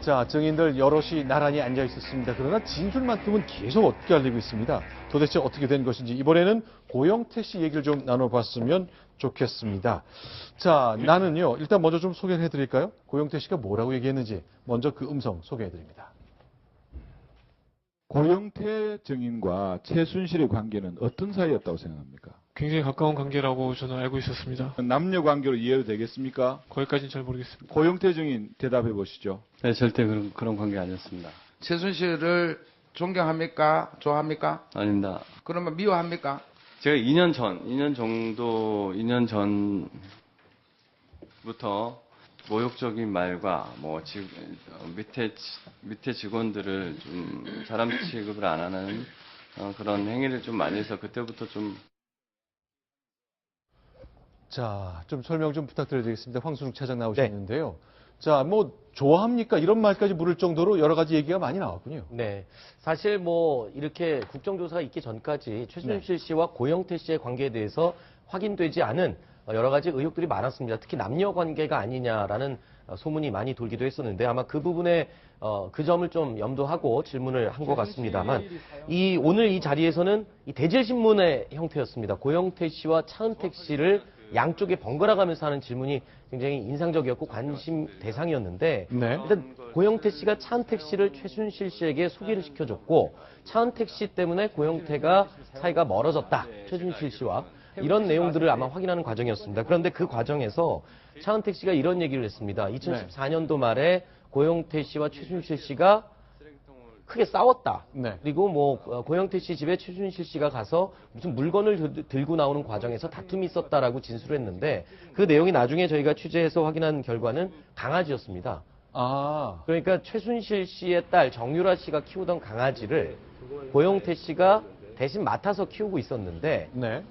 자, 증인들 여럿이 나란히 앉아 있었습니다. 그러나 진술만큼은 계속 엇갈리고 있습니다. 도대체 어떻게 된 것인지 이번에는 고영태 씨 얘기를 좀 나눠봤으면 좋겠습니다. 자, 나는요. 일단 먼저 좀 소개를 해드릴까요? 고영태 씨가 뭐라고 얘기했는지 먼저 그 음성 소개해드립니다. 고영태 증인과 최순실의 관계는 어떤 사이였다고 생각합니까? 굉장히 가까운 관계라고 저는 알고 있었습니다. 남녀 관계로 이해도 되겠습니까? 거기까지는 잘 모르겠습니다. 고영태 증인 대답해 보시죠. 네, 절대 그런 관계 아니었습니다. 최순실을 존경합니까? 좋아합니까? 아닙니다. 그러면 미워합니까? 제가 2년 전부터 모욕적인 말과 밑에 직원들을 좀 사람 취급을 안 하는 그런 행위를 좀 많이 해서 그때부터 좀. 자, 좀 설명 좀 부탁드려야 되겠습니다. 황순욱 차장 나오셨는데요. 자, 좋아합니까? 이런 말까지 물을 정도로 여러 가지 얘기가 많이 나왔군요. 네. 사실 이렇게 국정조사가 있기 전까지 최순실 씨와 고영태 씨의 관계에 대해서 확인되지 않은 여러 가지 의혹들이 많았습니다. 특히 남녀 관계가 아니냐라는 소문이 많이 돌기도 했었는데 아마 그 부분에 그 점을 좀 염두하고 질문을 한 것 같습니다만 오늘 이 자리에서는 이 대질신문의 형태였습니다. 고영태 씨와 차은택 씨를 양쪽에 번갈아 가면서 하는 질문이 굉장히 인상적이었고 관심 대상이었는데 네. 일단 고영태 씨가 차은택 씨를 최순실 씨에게 소개를 시켜줬고 차은택 씨 때문에 고영태가 사이가 멀어졌다. 최순실 씨와 이런 내용들을 아마 확인하는 과정이었습니다. 그런데 그 과정에서 차은택 씨가 이런 얘기를 했습니다. 2014년도 말에 고영태 씨와 최순실 씨가 크게 싸웠다. 네. 그리고 고영태 씨 집에 최순실 씨가 가서 무슨 물건을 들고 나오는 과정에서 다툼이 있었다라고 진술을 했는데 그 내용이 나중에 저희가 취재해서 확인한 결과는 강아지였습니다. 아. 그러니까 최순실 씨의 딸 정유라 씨가 키우던 강아지를 고영태 씨가 대신 맡아서 키우고 있었는데 네.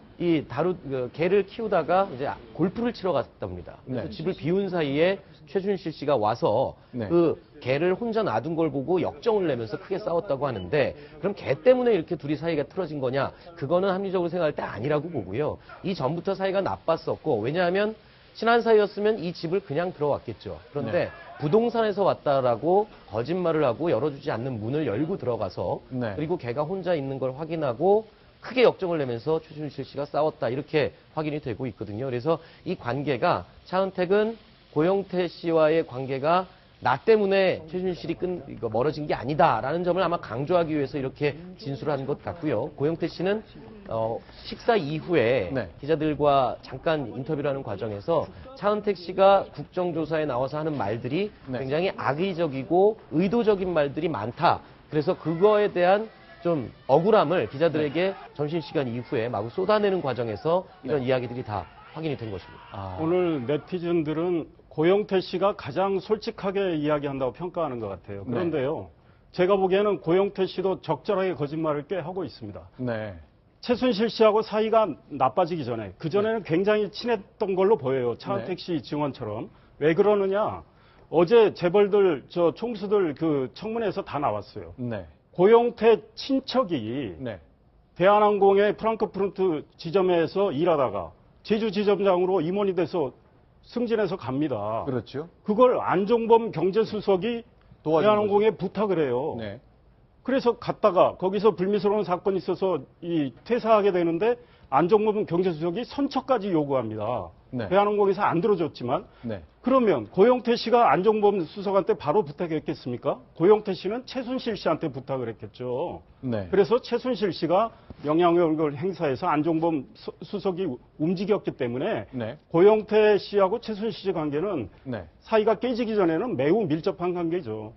개를 키우다가 이제 골프를 치러 갔답니다. 그래서 네. 집을 비운 사이에 최순실 씨가 와서 네. 그 개를 혼자 놔둔 걸 보고 역정을 내면서 크게 싸웠다고 하는데 그럼 개 때문에 이렇게 둘이 사이가 틀어진 거냐? 그거는 합리적으로 생각할 때 아니라고 보고요. 이 전부터 사이가 나빴었고 왜냐하면 친한 사이였으면 이 집을 그냥 들어왔겠죠. 그런데 부동산에서 왔다라고 거짓말을 하고 열어주지 않는 문을 열고 들어가서 그리고 개가 혼자 있는 걸 확인하고 크게 역정을 내면서 최순실 씨가 싸웠다 이렇게 확인이 되고 있거든요. 그래서 이 관계가 차은택은 고영태 씨와의 관계가 나 때문에 최순실이 멀어진 게 아니다라는 점을 아마 강조하기 위해서 이렇게 진술한 것 같고요. 고영태 씨는 식사 이후에 기자들과 잠깐 인터뷰를 하는 과정에서 차은택 씨가 국정조사에 나와서 하는 말들이 굉장히 악의적이고 의도적인 말들이 많다. 그래서 그거에 대한 좀 억울함을 기자들에게 점심시간 이후에 마구 쏟아내는 과정에서 이런 이야기들이 다 확인이 된 것입니다. 오늘 네티즌들은 고영태 씨가 가장 솔직하게 이야기한다고 평가하는 것 같아요. 그런데요, 제가 보기에는 고영태 씨도 적절하게 거짓말을 꽤 하고 있습니다. 네. 최순실 씨하고 사이가 나빠지기 전에, 그전에는 굉장히 친했던 걸로 보여요. 차은택 씨 증언처럼. 왜 그러느냐? 어제 재벌들, 총수들 청문회에서 다 나왔어요. 네. 고영태 친척이 대한항공의 프랑크푸르트 지점에서 일하다가 제주 지점장으로 임원이 돼서 승진해서 갑니다. 그렇죠. 그걸 안종범 경제수석이 대한항공에 부탁을 해요. 그래서 갔다가 거기서 불미스러운 사건이 있어서 퇴사하게 되는데 안종범 경제수석이 선처까지 요구합니다. 대한항공에서 안 들어줬지만 그러면 고영태 씨가 안종범 수석한테 바로 부탁했겠습니까? 고영태 씨는 최순실 씨한테 부탁을 했겠죠. 그래서 최순실 씨가 영향력을 행사해서 안종범 수석이 움직였기 때문에 고영태 씨하고 최순실 씨 관계는 사이가 깨지기 전에는 매우 밀접한 관계죠.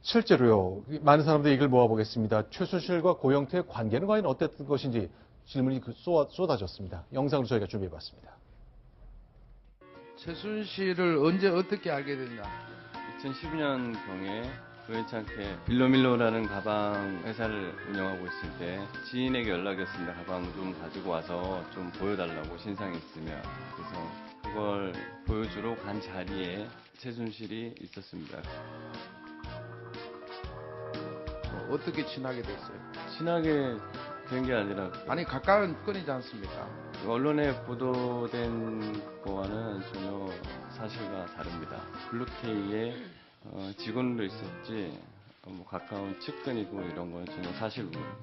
실제로요. 많은 사람들이 이걸 모아보겠습니다. 최순실과 고영태의 관계는 과연 어땠던 것인지 질문이 쏟아졌습니다. 영상으로 저희가 준비해봤습니다. 최순실을 언제 어떻게 알게 됐냐? 2012년경에 우연찮게 빌로밀로라는 가방 회사를 운영하고 있을 때 지인에게 연락이 왔습니다. 가방 좀 가지고 와서 좀 보여달라고 신상이 있으면. 그래서 그걸 보여주러 간 자리에 최순실이 있었습니다. 어떻게 친하게 됐어요? 친하게 된 게 아니라 가까운 끈이지 않습니까? 언론에 보도된 거와는 전혀 사실과 다릅니다. 블루케이의 직원으로 있었지 뭐 가까운 측근이고 이런 건 전혀 사실 모릅니다.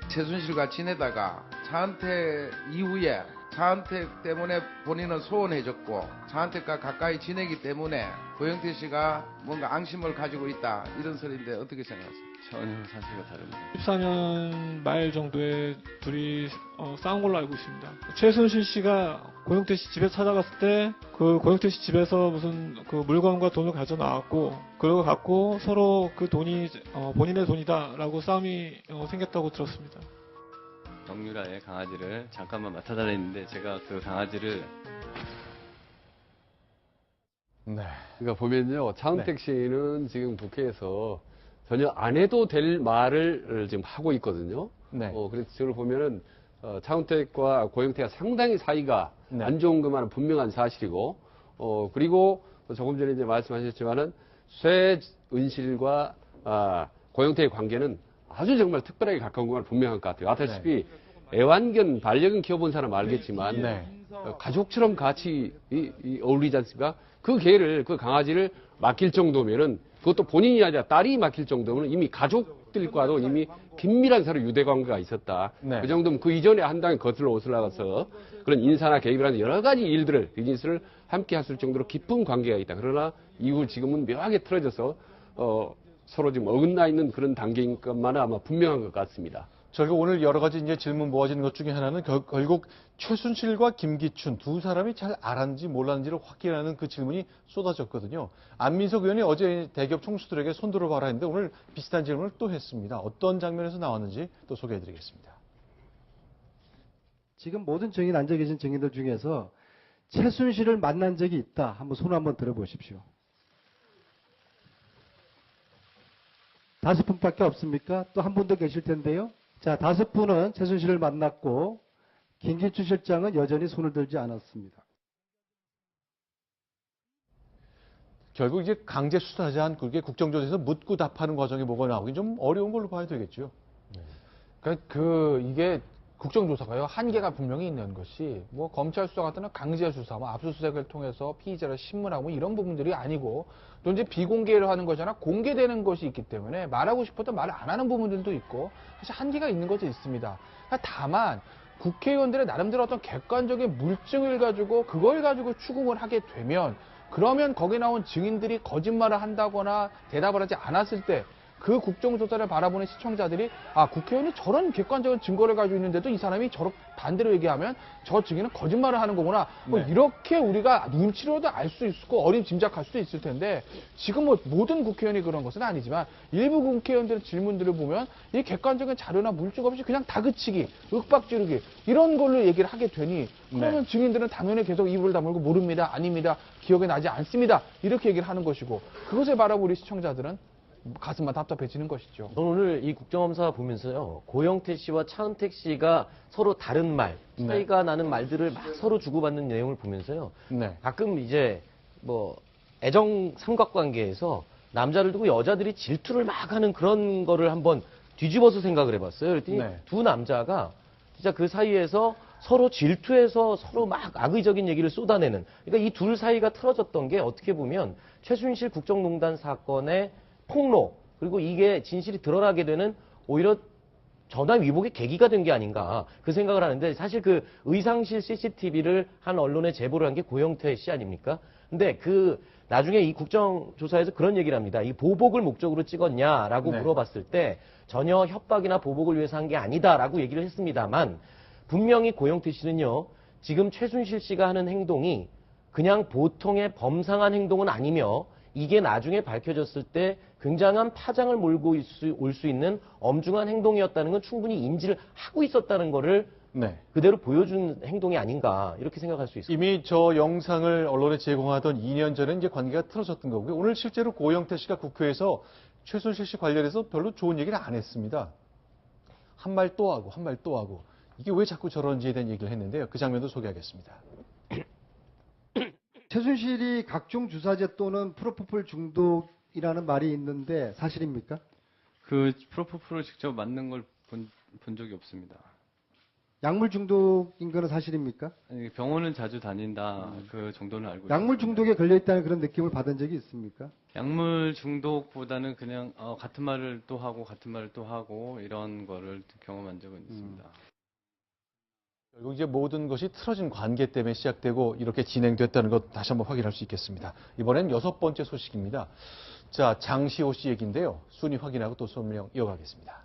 최순실과 지내다가 차은택 이후에 차은택 때문에 본인은 소원해졌고 차은택과 가까이 지내기 때문에 고영태 씨가 뭔가 앙심을 가지고 있다 이런 소리인데 어떻게 생각하세요? 전혀 사실과 다릅니다. 14년 말 정도에 둘이 싸운 걸로 알고 있습니다. 최순실 씨가 고영태 씨 집에 찾아갔을 때 그 고영태 씨 집에서 무슨 그 물건과 돈을 가져 나왔고 그걸 갖고 서로 그 돈이 본인의 돈이다라고 싸움이 생겼다고 들었습니다. 정유라의 강아지를 잠깐만 맡아달라 했는데 제가 그 강아지를 네. 그러니까 보면요, 차은택 씨는 지금 국회에서 전혀 안 해도 될 말을 지금 하고 있거든요. 네. 그래서 저를 보면은 차은택과 고영태가 상당히 사이가 네. 안 좋은 것만은 분명한 사실이고, 그리고 조금 전에 이제 말씀하셨지만은 쇠은실과 고영태의 관계는 아주 정말 특별하게 가까운 건 분명한 것 같아요. 아다시피 애완견, 반려견 키워본 사람 알겠지만 네. 가족처럼 같이 어울리지 않습니까? 그 개를, 그 강아지를 맡길 정도면은 그것도 본인이 아니라 딸이 맡길 정도면 이미 가족들과도 이미 긴밀한 서로 유대관계가 있었다. 네. 그 정도면 그 이전에 한 당에 거슬러 오슬러가서 그런 인사나 개입이라는 여러 가지 일들을, 비즈니스를 함께 했을 정도로 깊은 관계가 있다. 그러나 이후 지금은 묘하게 틀어져서 서로 지금 어긋나 있는 그런 단계인 것만은 아마 분명한 것 같습니다. 저희가 오늘 여러 가지 이제 질문 모아지는 것 중에 하나는 결국 최순실과 김기춘 두 사람이 잘 알았는지 몰랐는지를 확인하는 그 질문이 쏟아졌거든요. 안민석 의원이 어제 대기업 총수들에게 손들어봐라 했는데 오늘 비슷한 질문을 또 했습니다. 어떤 장면에서 나왔는지 또 소개해드리겠습니다. 지금 모든 증인 앉아 계신 증인들 중에서 최순실을 만난 적이 있다. 한번 손 한번 들어보십시오. 5분밖에 없습니까? 또 한 분도 계실 텐데요. 자, 5분은 최순실을 만났고 김기춘 실장은 여전히 손을 들지 않았습니다. 결국 이제 강제 수사하자 그게 국정조사에서 묻고 답하는 과정에 뭐가 나오긴 좀 어려운 걸로 봐야 되겠죠. 그러니까 이게 국정조사가요, 한계가 분명히 있는 것이, 뭐, 검찰 수사 같은 건 강제 수사, 뭐, 압수수색을 통해서 피의자를 신문하고 이런 부분들이 아니고, 또 이제 비공개로 하는 거잖아. 공개되는 것이 있기 때문에 말하고 싶어도 말을 안 하는 부분들도 있고, 사실 한계가 있는 것이 있습니다. 다만, 국회의원들의 나름대로 어떤 객관적인 물증을 가지고, 그걸 가지고 추궁을 하게 되면, 그러면 거기 나온 증인들이 거짓말을 한다거나 대답을 하지 않았을 때, 그 국정조사를 바라보는 시청자들이 국회의원이 저런 객관적인 증거를 가지고 있는데도 이 사람이 저렇게 반대로 얘기하면 저 증인은 거짓말을 하는 거구나. 뭐 이렇게 우리가 눈치로도 알 수 있고 어림짐작할 수도 있을 텐데 지금 뭐 모든 국회의원이 그런 것은 아니지만 일부 국회의원들의 질문들을 보면 이 객관적인 자료나 물증 없이 그냥 다그치기, 윽박지르기 이런 걸로 얘기를 하게 되니 그러면 증인들은 당연히 계속 입을 다물고 모릅니다, 아닙니다, 기억에 나지 않습니다 이렇게 얘기를 하는 것이고 그것을 바라보고 우리 시청자들은 가슴만 답답해지는 것이죠. 저는 오늘 이 국정감사 보면서요, 고영태 씨와 차은택 씨가 서로 다른 말, 차이가 나는 말들을 막 서로 주고받는 내용을 보면서요, 가끔 이제 뭐 애정 삼각관계에서 남자를 두고 여자들이 질투를 막 하는 그런 거를 한번 뒤집어서 생각을 해봤어요. 그랬더니 두 남자가 진짜 그 사이에서 서로 질투해서 서로 막 악의적인 얘기를 쏟아내는, 그러니까 이 둘 사이가 틀어졌던 게 어떻게 보면 최순실 국정농단 사건의 폭로, 그리고 이게 진실이 드러나게 되는 오히려 전화 위복의 계기가 된 게 아닌가 그 생각을 하는데, 사실 그 의상실 CCTV를 한 언론에 제보를 한 게 고영태 씨 아닙니까? 근데 그 나중에 이 국정조사에서 그런 얘기를 합니다. 이 보복을 목적으로 찍었냐라고 물어봤을 때 전혀 협박이나 보복을 위해서 한 게 아니다라고 얘기를 했습니다만, 분명히 고영태 씨는요, 지금 최순실 씨가 하는 행동이 그냥 보통의 범상한 행동은 아니며 이게 나중에 밝혀졌을 때 굉장한 파장을 몰고 올 수 있는 엄중한 행동이었다는 건 충분히 인지를 하고 있었다는 거를 그대로 보여준 행동이 아닌가 이렇게 생각할 수 있습니다. 이미 저 영상을 언론에 제공하던 2년 전에 이제 관계가 틀어졌던 거고요. 오늘 실제로 고영태 씨가 국회에서 최순실 씨 관련해서 별로 좋은 얘기를 안 했습니다. 한 말 또 하고 한 말 또 하고 이게 왜 자꾸 저런지에 대한 얘기를 했는데요. 그 장면도 소개하겠습니다. 최순실이 각종 주사제 또는 프로포폴 중독이라는 말이 있는데 사실입니까? 그 프로포폴을 직접 맞는 걸 본 적이 없습니다. 약물 중독인 거는 사실입니까? 아니, 병원은 자주 다닌다. 그 정도는 알고 약물 있습니다. 중독에 걸려있다는 그런 느낌을 받은 적이 있습니까? 약물 중독보다는 그냥 같은 말을 또 하고 같은 말을 또 하고 이런 거를 경험한 적은 있습니다. 결국 이제 모든 것이 틀어진 관계 때문에 시작되고 이렇게 진행됐다는 것 다시 한번 확인할 수 있겠습니다. 이번엔 6번째 소식입니다. 자, 장시호 씨 얘기인데요. 순위 확인하고 또 설명 이어가겠습니다.